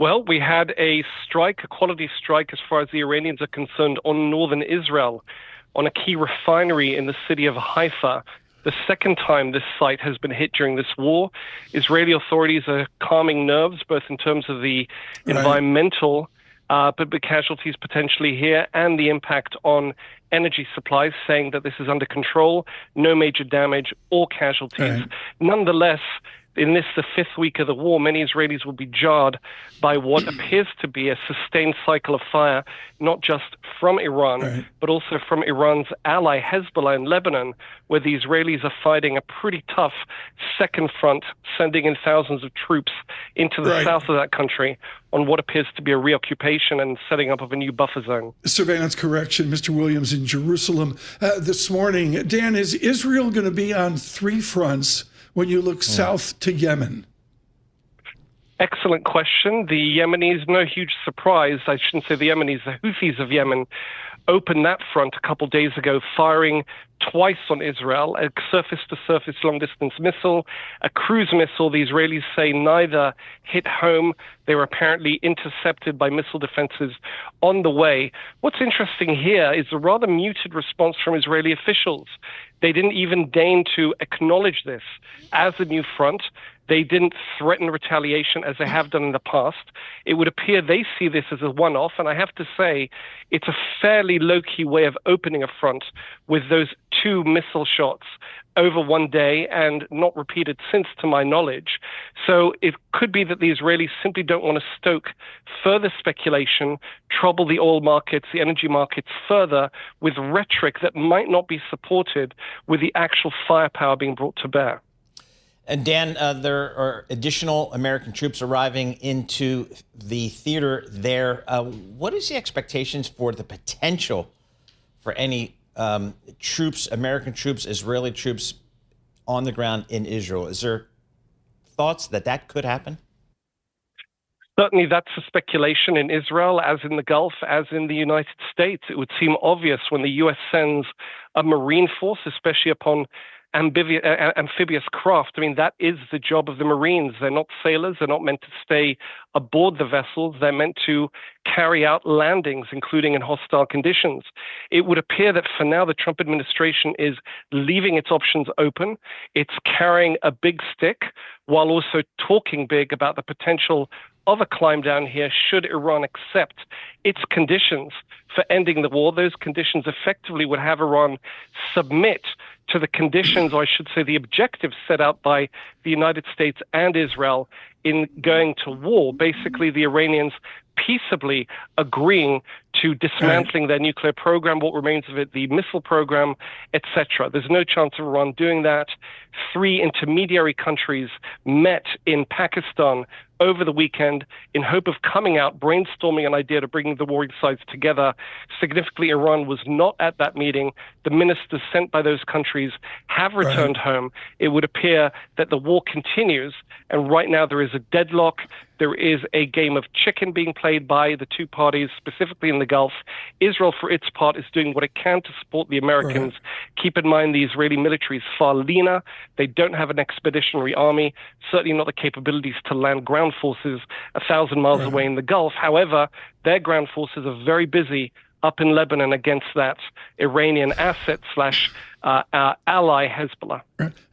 Well, we had a strike, a quality strike as far as the Iranians are concerned, on northern Israel, on a key refinery in the city of Haifa. The second time this site has been hit during this war. Israeli authorities are calming nerves, both in terms of the environmental but casualties potentially here and the impact on energy supplies, saying that this is under control, no major damage or casualties. Nonetheless, in this, the fifth week of the war, many Israelis will be jarred by what appears to be a sustained cycle of fire, not just from Iran, but also from Iran's ally Hezbollah in Lebanon, where the Israelis are fighting a pretty tough second front, sending in thousands of troops into the south of that country on what appears to be a reoccupation and setting up of a new buffer zone. Surveillance correction, Mr. Williams in Jerusalem this morning. Dan, is Israel going to be on three fronts when you look south to Yemen? Excellent question. The Yemenis, no huge surprise, I shouldn't say the Yemenis, the Houthis of Yemen opened that front a couple days ago, firing twice on Israel, a surface-to-surface long-distance missile, a cruise missile. The Israelis say neither hit home. They were apparently intercepted by missile defenses on the way. What's interesting here is a rather muted response from Israeli officials. They didn't even deign to acknowledge this as a new front. They didn't threaten retaliation as they have done in the past. It would appear they see this as a one-off, and I have to say it's a fairly low-key way of opening a front with those two missile shots over one day and not repeated since, to my knowledge. So it could be that the Israelis simply don't want to stoke further speculation, trouble the oil markets, the energy markets further with rhetoric that might not be supported with the actual firepower being brought to bear. And Dan, there are additional American troops arriving into the theater there. What is the expectations for the potential for any troops, American troops, Israeli troops on the ground in Israel? Is there thoughts that that could happen? Certainly, that's a speculation in Israel, as in the Gulf, as in the United States. It would seem obvious when the U.S. sends a Marine force, especially upon amphibious craft. I mean, that is the job of the Marines. They're not sailors. They're not meant to stay aboard the vessels. They're meant to carry out landings, including in hostile conditions. It would appear that for now, the Trump administration is leaving its options open. It's carrying a big stick while also talking big about the potential of a climb down here should Iran accept its conditions for ending the war. Those conditions effectively would have Iran submit to the conditions, or I should say the objectives set out by the United States and Israel in going to war. Basically, the Iranians peaceably agreeing to dismantling their nuclear program, what remains of it, the missile program, etc. There's no chance of Iran doing that. 3 intermediary countries met in Pakistan over the weekend in hope of coming out, brainstorming an idea to bring the warring sides together. Significantly, Iran was not at that meeting. The ministers sent by those countries have returned home. It would appear that the war continues, and right now there is a deadlock. There is a game of chicken being played by the two parties, specifically in the Gulf. Israel, for its part, is doing what it can to support the Americans. Keep in mind, the Israeli military is far leaner. They don't have an expeditionary army, certainly not the capabilities to land ground forces 1,000 miles away in the Gulf. However, their ground forces are very busy up in Lebanon against that Iranian asset slash ally Hezbollah.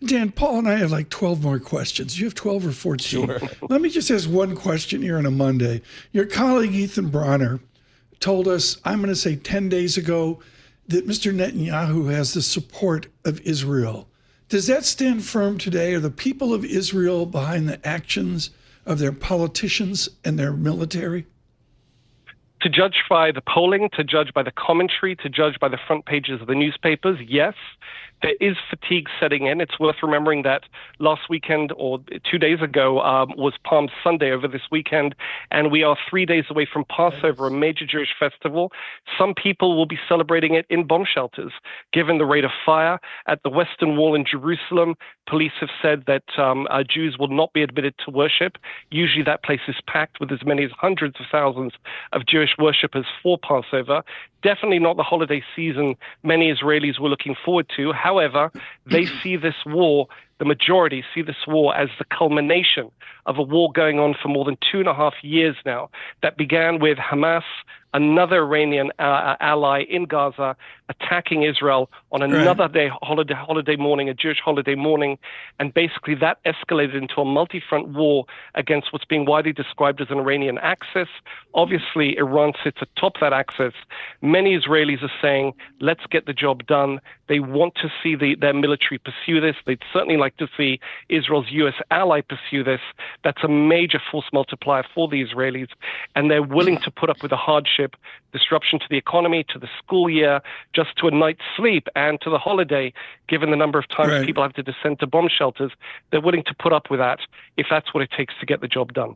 Dan, Paul and I have like 12 more questions. You have 12 or 14. Sure. Let me just ask one question here on a Monday. Your colleague Ethan Bronner told us, I'm going to say 10 days ago, that Mr. Netanyahu has the support of Israel. Does that stand firm today? Are the people of Israel behind the actions of their politicians and their military? To judge by the polling, to judge by the commentary, to judge by the front pages of the newspapers, yes, there is fatigue setting in. It's worth remembering that last weekend, or 2 days ago, was Palm Sunday over this weekend, and we are 3 days away from Passover, a major Jewish festival. Some people will be celebrating it in bomb shelters. Given the rate of fire at the Western Wall in Jerusalem, police have said that Jews will not be admitted to worship. Usually that place is packed with as many as hundreds of thousands of Jewish worshippers for Passover. Definitely not the holiday season many Israelis were looking forward to. However, they see this war the majority see this war as the culmination of a war going on for more than 2.5 years now that began with Hamas, another Iranian ally in Gaza, attacking Israel on another day, holiday morning, a Jewish holiday morning, and basically that escalated into a multi-front war against what's being widely described as an Iranian axis. Obviously, Iran sits atop that axis. Many Israelis are saying, let's get the job done. They want to see their military pursue this. They'd certainly like to see Israel's U.S. ally pursue this. That's a major force multiplier for the Israelis, and they're willing to put up with the hardship, disruption to the economy, to the school year, just to a night's sleep and to the holiday, given the number of times people have to descend to bomb shelters. They're willing to put up with that if that's what it takes to get the job done.